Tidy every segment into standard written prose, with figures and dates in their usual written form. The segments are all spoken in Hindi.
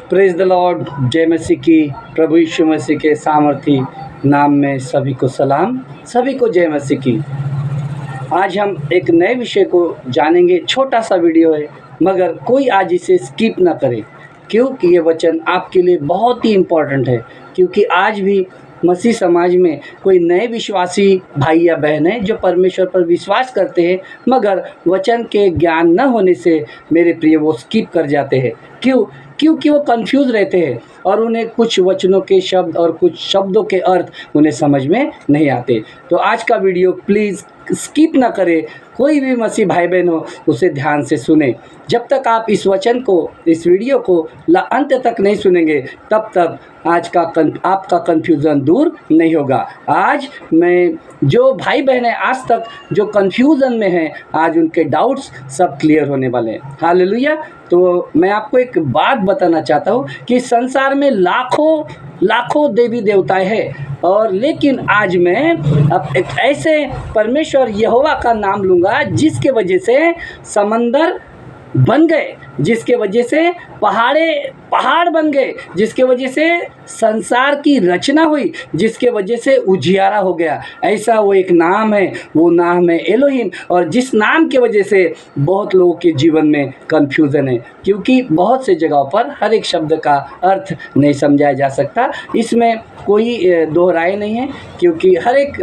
Praise the Lord. जय मसीह की। प्रभु यीशु मसीह के सामर्थी नाम में सभी को सलाम, सभी को जय मसीह की। आज हम एक नए विषय को जानेंगे। छोटा सा वीडियो है, मगर कोई आज इसे स्किप ना करे, क्योंकि ये वचन आपके लिए बहुत ही इम्पोर्टेंट है। क्योंकि आज भी मसीह समाज में कोई नए विश्वासी भाई या बहन है जो परमेश्वर पर विश्वास करते हैं, मगर वचन के ज्ञान न होने से मेरे प्रिय वो स्किप कर जाते हैं। क्योंकि वो कंफ्यूज रहते हैं और उन्हें कुछ वचनों के शब्द और कुछ शब्दों के अर्थ उन्हें समझ में नहीं आते। तो आज का वीडियो प्लीज़ स्किप ना करें। कोई भी मसीह भाई बहन हो उसे ध्यान से सुने। जब तक आप इस वचन को, इस वीडियो को अंत तक नहीं सुनेंगे, तब तक आपका कन्फ्यूज़न दूर नहीं होगा। आज मैं जो भाई बहन है आज तक जो कन्फ्यूज़न में हैं, आज उनके डाउट्स सब क्लियर होने वाले हैं। हालेलुया। तो मैं आपको एक बात बताना चाहता हूँ कि संसार में लाखों देवी देवताएं हैं, और लेकिन आज मैं अब एक ऐसे परमेश्वर यहोवा का नाम लूँगा जिसके वजह से समंदर बन गए, जिसके वजह से पहाड़ बन गए, जिसके वजह से संसार की रचना हुई, जिसके वजह से उजियारा हो गया। ऐसा वो एक नाम है, वो नाम है एलोहिम। और जिस नाम की वजह से बहुत लोगों के जीवन में कन्फ्यूज़न है, क्योंकि बहुत से जगहों पर हर एक शब्द का अर्थ नहीं समझाया जा सकता। इसमें कोई दो राय नहीं है, क्योंकि हर एक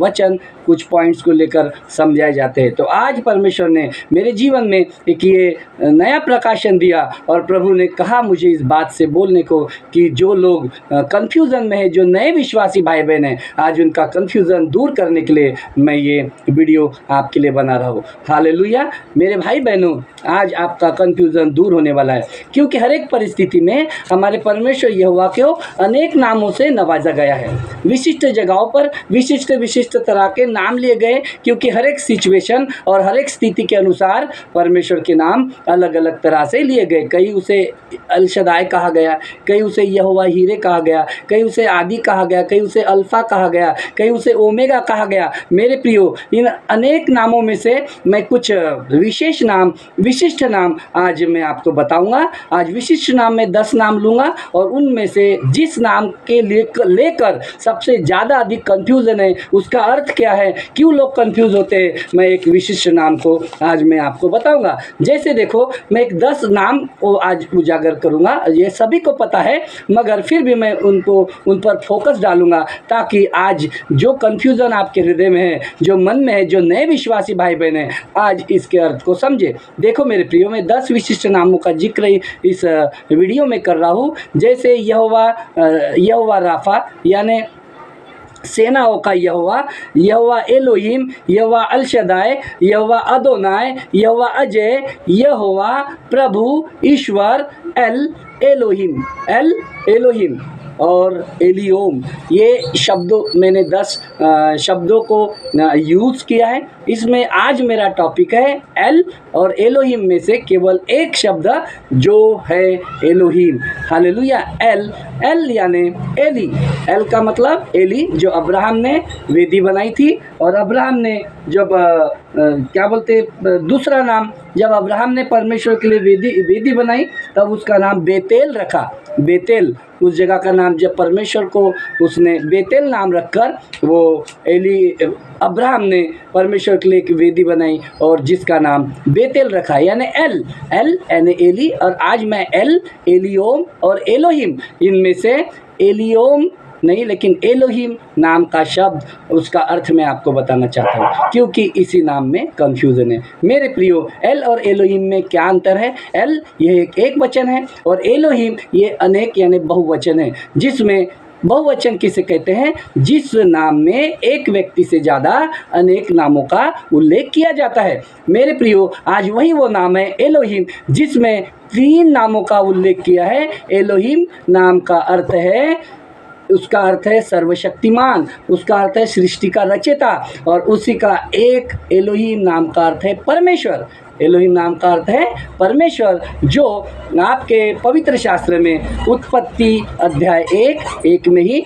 वचन कुछ पॉइंट्स को लेकर समझाए जाते हैं। तो आज परमेश्वर ने मेरे जीवन में एक ये नया प्रकाशन दिया, और प्रभु ने कहा मुझे इस बात से बोलने को कि जो लोग कन्फ्यूज़न में है, जो नए विश्वासी भाई बहन हैं, आज उनका कन्फ्यूज़न दूर करने के लिए मैं ये वीडियो आपके लिए बना रहा हूँ। हालेलुया। मेरे भाई बहनों, आज आपका कन्फ्यूज़न दूर होने वाला है, क्योंकि हर एक परिस्थिति में हमारे परमेश्वर यहोवा को अनेक नामों से नवाजा गया है। विशिष्ट जगहों पर विशिष्ट तरह के नाम लिए गए, क्योंकि हर एक सिचुएशन और हर एक स्थिति के अनुसार परमेश्वर के नाम अलग अलग तरह से लिए गए। कहीं उसे अल शदाय कहा गया, कहीं उसे यहोवा हीरे कहा गया, कहीं उसे आदि कहा गया, कहीं उसे अल्फा कहा गया, कहीं उसे ओमेगा कहा गया। मेरे प्रियो, इन अनेक नामों में से मैं कुछ विशिष्ट नाम आज मैं आपको बताऊंगा। आज विशिष्ट नाम में 10 नाम लूँगा, और उनमें से जिस नाम के लेकर सबसे ज़्यादा अधिक कन्फ्यूज़न है, उसका अर्थ क्या है, क्यों लोग कंफ्यूज होते हैं, मैं एक विशिष्ट नाम को आज मैं आपको बताऊंगा। जैसे देखो, मैं एक 10 नाम को आज उजागर करूंगा। ये सभी को पता है, मगर फिर भी मैं उन पर फोकस डालूंगा, ताकि आज जो कंफ्यूजन आपके हृदय में है, जो मन में है, जो नए विश्वासी भाई बहन है, आज इसके अर्थ को समझे। देखो मेरे प्रियो, मैं 10 विशिष्ट नामों का जिक्र इस वीडियो में कर रहा हूँ। जैसे यहोवा राफा, यानी सेनाओं का यहोवा एलोहिम, यहोवा अल शदाय, यहोवा अदोनाय, यहोवा अजय, यहोवा प्रभु ईश्वर, एल एलोहिम और एलियोम। ये शब्दों मैंने 10 शब्दों को यूज़ किया है। इसमें आज मेरा टॉपिक है एल और एलोहिम में से केवल एक शब्द जो है एलोहिम। हालेलुया। एल यानी एली। एल का मतलब एली, जो अब्राहम ने वेदी बनाई थी। और अब्राहम ने जब दूसरा नाम, जब अब्राहम ने परमेश्वर के लिए वेदी बनाई, तब उसका नाम बेतेल रखा। बेतेल उस जगह का नाम, जब परमेश्वर को उसने बेतेल नाम रखकर वो अब्राहम ने परमेश्वर के लिए एक वेदी बनाई, और जिसका नाम बेतेल रखा, यानी एल यानी एली। और आज मैं एलियोम और एलोहिम, इनमें से एलियोम नहीं लेकिन एलोहिम नाम का शब्द, उसका अर्थ मैं आपको बताना चाहता हूँ, क्योंकि इसी नाम में कंफ्यूजन है। मेरे प्रियो, एल और एलोहिम में क्या अंतर है? एल ये एक वचन है, और एलोहिम ये अनेक यानी बहुवचन है। जिसमें बहुवचन किसे कहते हैं? जिस नाम में एक व्यक्ति से ज़्यादा अनेक नामों का उल्लेख किया जाता है। मेरे प्रियो, आज वही वो नाम है एलोहिम, जिसमें 3 नामों का उल्लेख किया है। एलोहिम नाम का अर्थ है, उसका अर्थ है सर्वशक्तिमान, उसका अर्थ है सृष्टि का रचयिता, और उसी का एक एलोहिम नाम का अर्थ है परमेश्वर। एलोहिम नाम का अर्थ है परमेश्वर, जो आपके पवित्र शास्त्र में उत्पत्ति अध्याय 1 में ही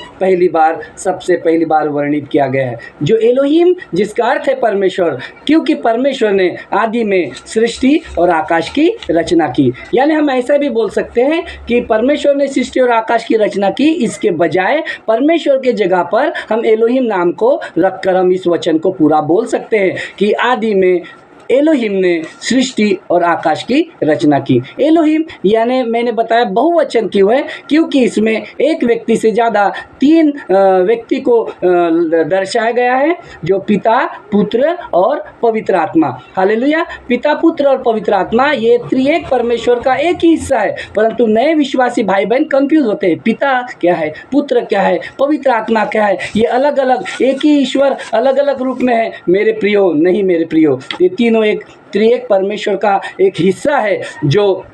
सबसे पहली बार वर्णित किया गया है। जो एलोहिम जिसका अर्थ है परमेश्वर, क्योंकि परमेश्वर ने आदि में सृष्टि और आकाश की रचना की। यानी हम ऐसा भी बोल सकते हैं कि परमेश्वर ने सृष्टि और आकाश की रचना की, इसके बजाय परमेश्वर के जगह पर हम एलोहिम नाम को रखकर हम इस वचन को पूरा बोल सकते हैं कि आदि में एलोहिम ने सृष्टि और आकाश की रचना की। एलोहिम यानी मैंने बताया बहुवचन क्यों है, क्योंकि इसमें एक व्यक्ति से ज़्यादा 3 व्यक्ति को दर्शाया गया है, जो पिता, पुत्र और पवित्र आत्मा। हालेलुया। पिता, पुत्र और पवित्र आत्मा ये त्रिएक परमेश्वर का एक ही हिस्सा है, परंतु नए विश्वासी भाई बहन कंफ्यूज होते हैं, पिता क्या है, पुत्र क्या है, पवित्र आत्मा क्या है, ये अलग अलग, एक ही ईश्वर अलग अलग रूप में है। मेरे प्रियो, नहीं मेरे प्रियो, ये तीनों एक त्रिएक परमेश्वर का एक हिस्सा है। जो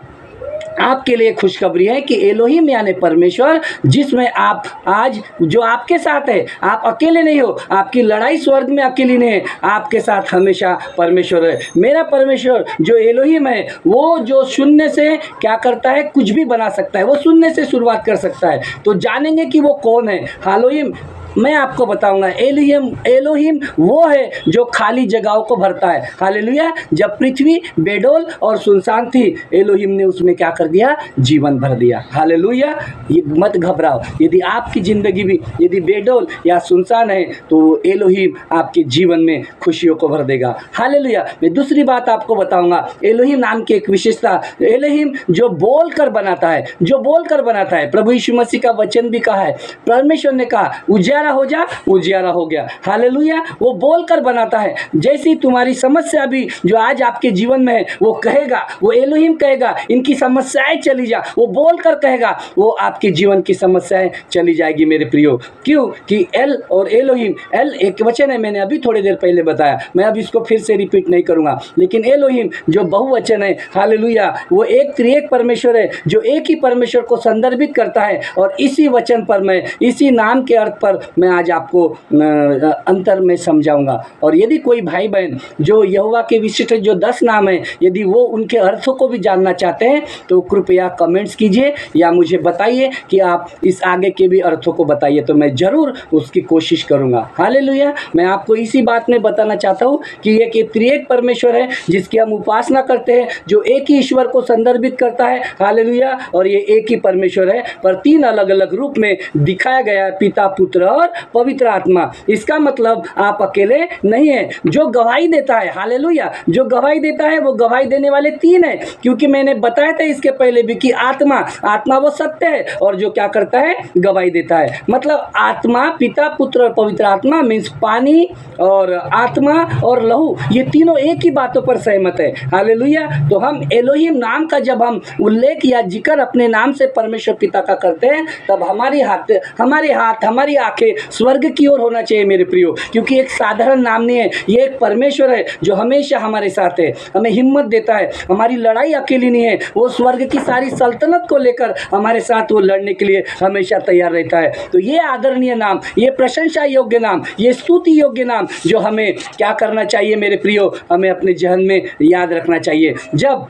आपके लिए खुशखबरी है कि एलोहिम यानी परमेश्वर, जिसमें आप आज जो आपके साथ है, आप अकेले नहीं हो, आपकी लड़ाई स्वर्ग में अकेली नहीं है, आपके साथ हमेशा परमेश्वर है। मेरा परमेश्वर जो एलोहिम है, वो जो शून्य से क्या करता है, कुछ भी बना सकता है, वो शून्य से शुरुआत कर सकता है। तो जानेंगे कि वो कौन है। हालोहिम मैं आपको बताऊंगा। एलोहिम वो है जो खाली जगहों को भरता है। हालेलुया। जब पृथ्वी बेडोल और सुनसान थी, एलोहिम ने उसमें क्या कर दिया, जीवन भर दिया। हालेलुया। ये मत घबराओ, यदि आपकी ज़िंदगी भी यदि बेडोल या सुनसान है, तो एलोहिम आपके जीवन में खुशियों को भर देगा। हालेलुया। मैं दूसरी बात आपको बताऊंगा, एलोहिम नाम की एक विशेषता, एलोहिम जो बोल कर बनाता है, जो बोल कर बनाता है। प्रभु यीशु मसीह का वचन भी कहा है, परमेश्वर ने कहा उजियारा हो जा, उजियारा हो गया। हालेलुया। वो बोलकर बनाता है। जैसी तुम्हारी समस्या भी जो आज आपके जीवन में है, वो कहेगा, वो एलोहिम कहेगा इनकी समस्याएं चली जा, वो बोलकर कहेगा, वो आपके जीवन की समस्याएं चली जाएगी मेरे प्रियो। क्यों कि एल और एलोहिम, एल एक वचन है, मैंने अभी थोड़ी देर पहले बताया, मैं अब इसको फिर से रिपीट नहीं करूंगा, लेकिन एलोहिम जो बहुवचन है, हालेलुया, वो एक त्रिएक परमेश्वर है, जो एक ही परमेश्वर को संदर्भित करता है। और इसी वचन पर मैं, इसी नाम के अर्थ पर मैं आज आपको अंतर में समझाऊंगा। और यदि कोई भाई बहन जो यहोवा के विशिष्ट जो 10 नाम हैं, यदि वो उनके अर्थों को भी जानना चाहते हैं, तो कृपया कमेंट्स कीजिए या मुझे बताइए कि आप इस आगे के भी अर्थों को बताइए, तो मैं ज़रूर उसकी कोशिश करूंगा। हालेलुया। मैं आपको इसी बात में बताना चाहता हूँ कि ये त्रिएक परमेश्वर है जिसकी हम उपासना करते हैं, जो एक ही ईश्वर को संदर्भित करता है। हालेलुया। और ये एक ही परमेश्वर है, पर 3 अलग अलग रूप में दिखाया गया है, पिता, पुत्र और पवित्र आत्मा। इसका मतलब आप अकेले नहीं हैं। जो गवाही देता है, हालेलुया, जो गवाही देता है, वो गवाही देने वाले 3 हैं, क्योंकि मैंने बताया था इसके पहले भी कि आत्मा वो सत्य है, और जो क्या करता है, गवाही देता है। मतलब आत्मा, पिता, पुत्र और पवित्र आत्मा मीन्स पानी और आत्मा और लहू, ये तीनों एक ही बातों पर सहमत है। हालेलुया। तो हम एलोहिम नाम का जब हम उल्लेख या जिक्र अपने नाम से परमेश्वर पिता का करते हैं, तब हमारे हाथ हमारी आंखें स्वर्ग की ओर होना चाहिए मेरे प्रियो, क्योंकि एक साधारण नाम नहीं है, ये एक परमेश्वर है जो हमेशा हमारे साथ है, हमें हिम्मत देता है। हमारी लड़ाई अकेली नहीं है, वो स्वर्ग की सारी सल्तनत को लेकर हमारे साथ वो लड़ने के लिए हमेशा तैयार रहता है। तो ये आदरणीय नाम, ये प्रशंसा योग्य नाम, ये स्तुति योग्य नाम, जो हमें क्या करना चाहिए मेरे प्रियो, हमें अपने जहन में याद रखना चाहिए। जब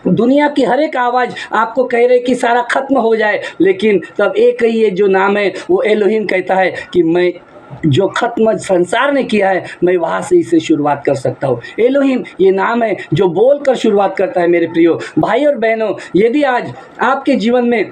दुनिया की हर एक आवाज़ आपको कह रहे कि सारा खत्म हो जाए, लेकिन तब एक ही ये जो नाम है, वो एलोहिम कहता है कि मैं जो खत्म संसार ने किया है, मैं वहाँ से इसे शुरुआत कर सकता हूँ। एलोहिम ये नाम है जो बोल कर शुरुआत करता है मेरे प्रियो भाई और बहनों। यदि आज आपके जीवन में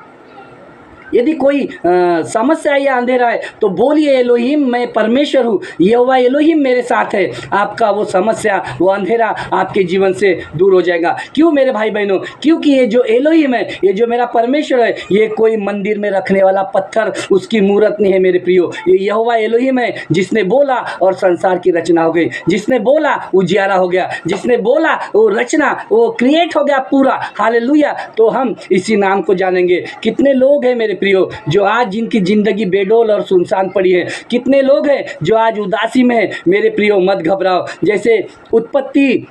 यदि कोई समस्या या अंधेरा है, तो बोलिए एलोहिम मैं परमेश्वर हूँ, यहोवा एलोहिम मेरे साथ है। आपका वो समस्या, वो अंधेरा आपके जीवन से दूर हो जाएगा। क्यों मेरे भाई बहनों? क्योंकि ये जो एलोहिम है, ये जो मेरा परमेश्वर है, ये कोई मंदिर में रखने वाला पत्थर, उसकी मूर्त नहीं है मेरे प्रियो। ये यहोवा एलोहिम है जिसने बोला और संसार की रचना हो गई, जिसने बोला उजियारा हो गया, जिसने बोला वो रचना, वो क्रिएट हो गया पूरा। हालेलुया। तो हम इसी नाम को जानेंगे। कितने लोग हैं मेरे प्रियो जो आज जिनकी जिंदगी बेडोल और सुनसान पड़ी है? कितने लोग हैं जो आज उदासी में है? मेरे प्रियो मत घबराओ। जैसे उत्पत्ति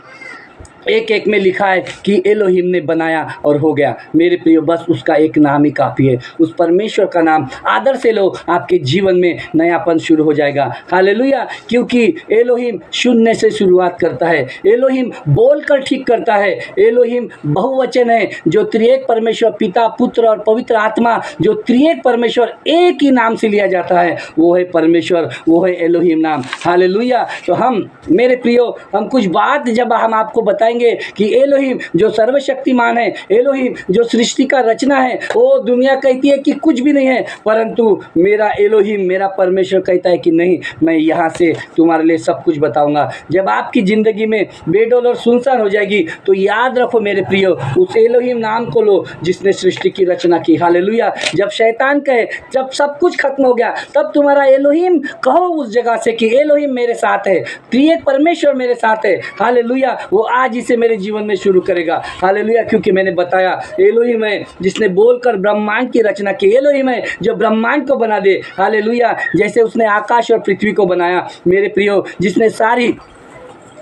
एक एक में लिखा है कि एलोहिम ने बनाया और हो गया। मेरे प्रियो, बस उसका एक नाम ही काफ़ी है। उस परमेश्वर का नाम आदर से लो, आपके जीवन में नयापन शुरू हो जाएगा। हालेलुया। क्योंकि एलोहिम शून्य से शुरुआत करता है। एलोहिम बोलकर ठीक करता है। एलोहिम बहुवचन है, जो त्रिएक परमेश्वर पिता, पुत्र और पवित्र आत्मा, जो त्रिएक परमेश्वर एक ही नाम से लिया जाता है, वो है परमेश्वर, वो है एलोहिम नाम। हालेलुया। तो हम मेरे प्रियो, हम कुछ बात जब हम आपको बताएंगे कि एलोहिम जो सर्वशक्तिमान है, एलोहिम जो सृष्टि का रचना है, वो दुनिया कहती है कि कुछ भी नहीं है, परंतु मेरा एलोहिम, मेरा परमेश्वर कहता है कि नहीं, मैं यहाँ से तुम्हारे लिए सब कुछ बताऊंगा। जब आपकी ज़िंदगी में बेडौल और सुनसान हो जाएगी, तो याद रखो मेरे प्रियो, उस एलोहिम नाम को लो जिसने सृष्टि की रचना की। हालेलुया। जब शैतान कहे, जब सब कुछ खत्म हो गया, तब तुम्हारा एलोहिम कहो उस जगह से कि एलोहिम मेरे साथ है, त्रिएक परमेश्वर मेरे साथ है। हालेलुया। वो आज इसे मेरे जीवन में शुरू करेगा। हालेलुया। क्योंकि मैंने बताया एलोहिम है जिसने बोलकर ब्रह्मांड की रचना की। एलोहिम है जो ब्रह्मांड को बना दे। हालेलुया। जैसे उसने आकाश और पृथ्वी को बनाया मेरे प्रियो, जिसने सारी,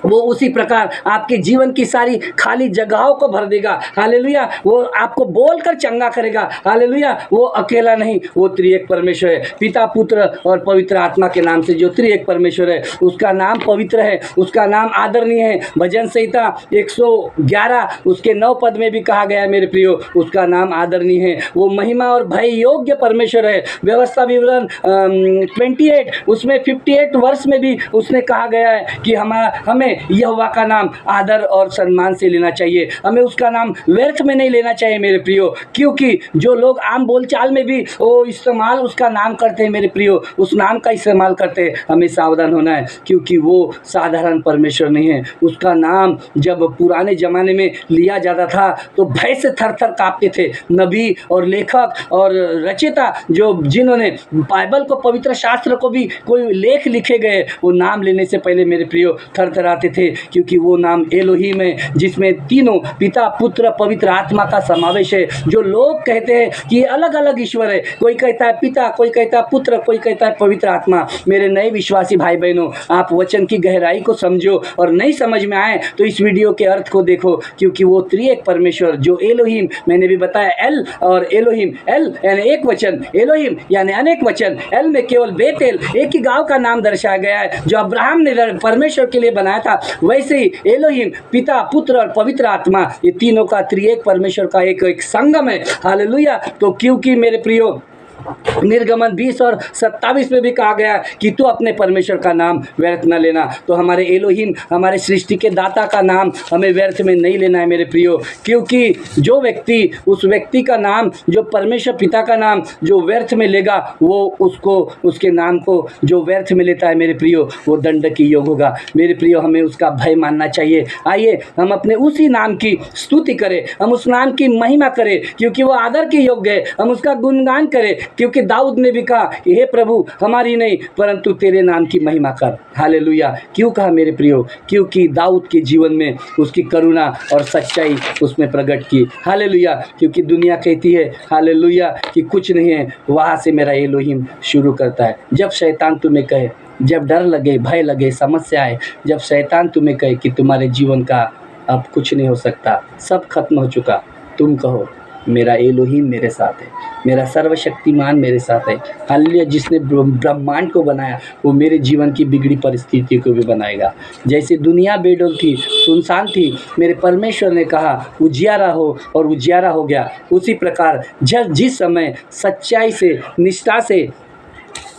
वो उसी प्रकार आपके जीवन की सारी खाली जगहों को भर देगा। हालेलुया। वो आपको बोलकर चंगा करेगा। हालेलुया। वो अकेला नहीं, वो त्रिएक परमेश्वर है, पिता, पुत्र और पवित्र आत्मा के नाम से जो त्रिएक परमेश्वर है, उसका नाम पवित्र है, उसका नाम आदरणीय है। भजन संहिता 111 उसके 9 पद में भी कहा गया है मेरे प्रियो, उसका नाम आदरणीय है। वो महिमा और भय योग्य परमेश्वर है। व्यवस्था विवरण 28 उसमें 58 वर्ष में भी उसने कहा गया है कि हमें यहोवा का नाम आदर और सम्मान से लेना चाहिए। हमें उसका नाम व्यर्थ में नहीं लेना चाहिए मेरे प्रियो। क्योंकि जो लोग आम बोलचाल में भी वो इस्तेमाल उसका नाम करते हैं मेरे प्रियो, उस नाम का इस्तेमाल करते हैं, हमें सावधान होना है। क्योंकि वो साधारण परमेश्वर नहीं है। उसका नाम जब पुराने ज़माने में लिया जाता था तो भय से थर थर काँपते थे नबी और लेखक और रचयिता, जो जिन्होंने बाइबल को, पवित्र शास्त्र को भी कोई लेख लिखे गए, वो नाम लेने से पहले मेरे प्रियो थर थर आते थे। क्योंकि वो नाम एलोहिम है जिसमें तीनों पिता, पुत्र, पवित्र आत्मा का समावेश है। जो लोग कहते हैं कि ये अलग अलग ईश्वर है, कोई कहता है पिता, कोई कहता है पुत्र, कोई कहता है पवित्र आत्मा। मेरे नए विश्वासी भाई बहनों, आप वचन की गहराई को समझो, और नहीं समझ में आए तो इस वीडियो के अर्थ को देखो। क्योंकि वो त्रिएक परमेश्वर जो एलोहिम, मैंने भी बताया एल और एलोहिम, एल यानी एक वचन, एलोहिम यानी अनेक वचन, एल में केवल बेतेल एक ही गांव का नाम दर्शाया गया है जो अब्राहम ने परमेश्वर के लिए बनाया था। वैसे ही एलोहिम पिता, पुत्र और पवित्र आत्मा, ये तीनों का त्रिएक परमेश्वर का एक संगम है। हालेलुया। तो क्योंकि मेरे प्रियो निर्गमन 20 और 27 में भी कहा गया कि तू अपने परमेश्वर का नाम व्यर्थ न लेना। तो हमारे एलोहिम, हमारे सृष्टि के दाता का नाम हमें व्यर्थ में नहीं लेना है मेरे प्रियो। क्योंकि जो व्यक्ति, उस व्यक्ति का नाम, जो परमेश्वर पिता का नाम जो व्यर्थ में लेगा, वो उसको, उसके नाम को जो व्यर्थ में लेता है मेरे प्रियो, वो दंड की योग होगा मेरे प्रियो। हमें उसका भय मानना चाहिए। आइए हम अपने उसी नाम की स्तुति करें, हम उस नाम की महिमा करें, क्योंकि वो आदर के योग्य है। हम उसका गुणगान करें, क्योंकि दाऊद ने भी कहा कि हे प्रभु, हमारी नहीं परंतु तेरे नाम की महिमा कर। हालेलुया। क्यों कहा मेरे प्रियो? क्योंकि दाऊद के जीवन में उसकी करुणा और सच्चाई उसमें प्रकट की। हालेलुया। क्योंकि दुनिया कहती है हालेलुया कि कुछ नहीं है, वहाँ से मेरा एलोहिम शुरू करता है। जब शैतान तुम्हें कहे, जब डर लगे, भय लगे, समस्या आए, जब शैतान तुम्हें कहे कि तुम्हारे जीवन का अब कुछ नहीं हो सकता, सब खत्म हो चुका, तुम कहो मेरा एलोहिम मेरे साथ है, मेरा सर्वशक्तिमान मेरे साथ है। हालेलुया। जिसने ब्रह्मांड को बनाया वो मेरे जीवन की बिगड़ी परिस्थिति को भी बनाएगा। जैसे दुनिया बेडौल थी, सुनसान थी, मेरे परमेश्वर ने कहा उजियारा हो और उजियारा हो गया। उसी प्रकार जिस समय सच्चाई से, निष्ठा से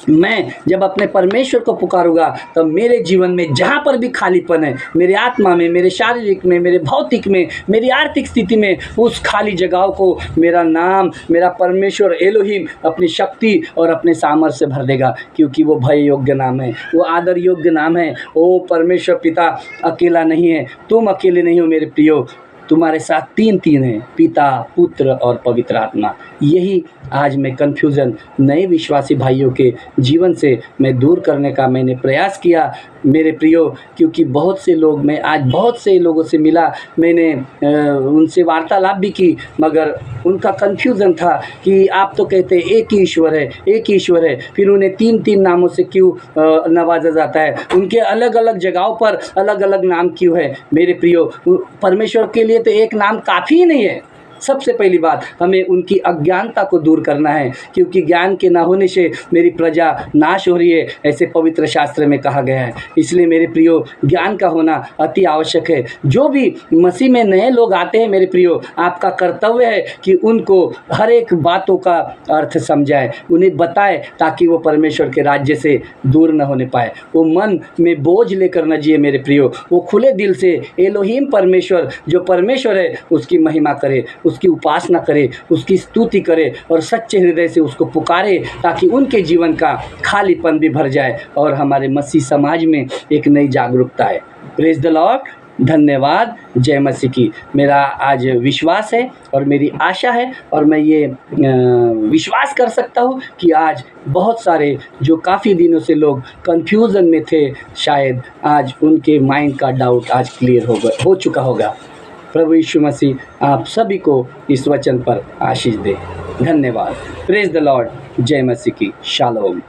मैं जब अपने परमेश्वर को पुकारूंगा, तब मेरे जीवन में जहाँ पर भी खालीपन है, मेरे आत्मा में, मेरे शारीरिक में, मेरे भौतिक में, मेरी आर्थिक स्थिति में, उस खाली जगहों को मेरा नाम, मेरा परमेश्वर एलोहिम अपनी शक्ति और अपने सामर्थ्य से भर देगा। क्योंकि वो भय योग्य नाम है, वो आदर योग्य नाम है। वो परमेश्वर पिता अकेला नहीं है, तुम अकेले नहीं हो मेरे प्रियो, तुम्हारे साथ तीन हैं, पिता, पुत्र और पवित्र आत्मा। यही आज मैं कन्फ्यूज़न नए विश्वासी भाइयों के जीवन से मैं दूर करने का मैंने प्रयास किया मेरे प्रियो, क्योंकि बहुत से लोग, मैं आज बहुत से लोगों से मिला, मैंने उनसे वार्तालाप भी की, मगर उनका कन्फ्यूज़न था कि आप तो कहते हैं एक ही ईश्वर है, एक ही ईश्वर है, फिर उन्हें 3-3 नामों से क्यों नवाजा जाता है, उनके अलग-अलग जगहों पर अलग-अलग नाम क्यों है। मेरे प्रियो, परमेश्वर के लिए तो एक नाम काफ़ी ही नहीं है। सबसे पहली बात, हमें उनकी अज्ञानता को दूर करना है, क्योंकि ज्ञान के ना होने से मेरी प्रजा नाश हो रही है, ऐसे पवित्र शास्त्र में कहा गया है। इसलिए मेरे प्रियो, ज्ञान का होना अति आवश्यक है। जो भी मसीह में नए लोग आते हैं मेरे प्रियो, आपका कर्तव्य है कि उनको हर एक बातों का अर्थ समझाए, उन्हें बताए, ताकि वो परमेश्वर के राज्य से दूर न होने पाए। वो मन में बोझ लेकर न जिए मेरे प्रियो, वो खुले दिल से एलोहीम परमेश्वर, जो परमेश्वर है, उसकी महिमा करे, उसकी उपासना करे, उसकी स्तुति करे और सच्चे हृदय से उसको पुकारे, ताकि उनके जीवन का खालीपन भी भर जाए और हमारे मसीह समाज में एक नई जागरूकता है। प्रेज द लॉर्ड, धन्यवाद, जय मसीह की। मेरा आज विश्वास है और मेरी आशा है, और मैं ये विश्वास कर सकता हूँ कि आज बहुत सारे जो काफ़ी दिनों से लोग कन्फ्यूज़न में थे, शायद आज उनके माइंड का डाउट आज क्लियर हो चुका होगा। प्रभु यीशु मसीह आप सभी को इस वचन पर आशीष दे। धन्यवाद। प्रेज द लॉर्ड, जय मसीह की। शालोम।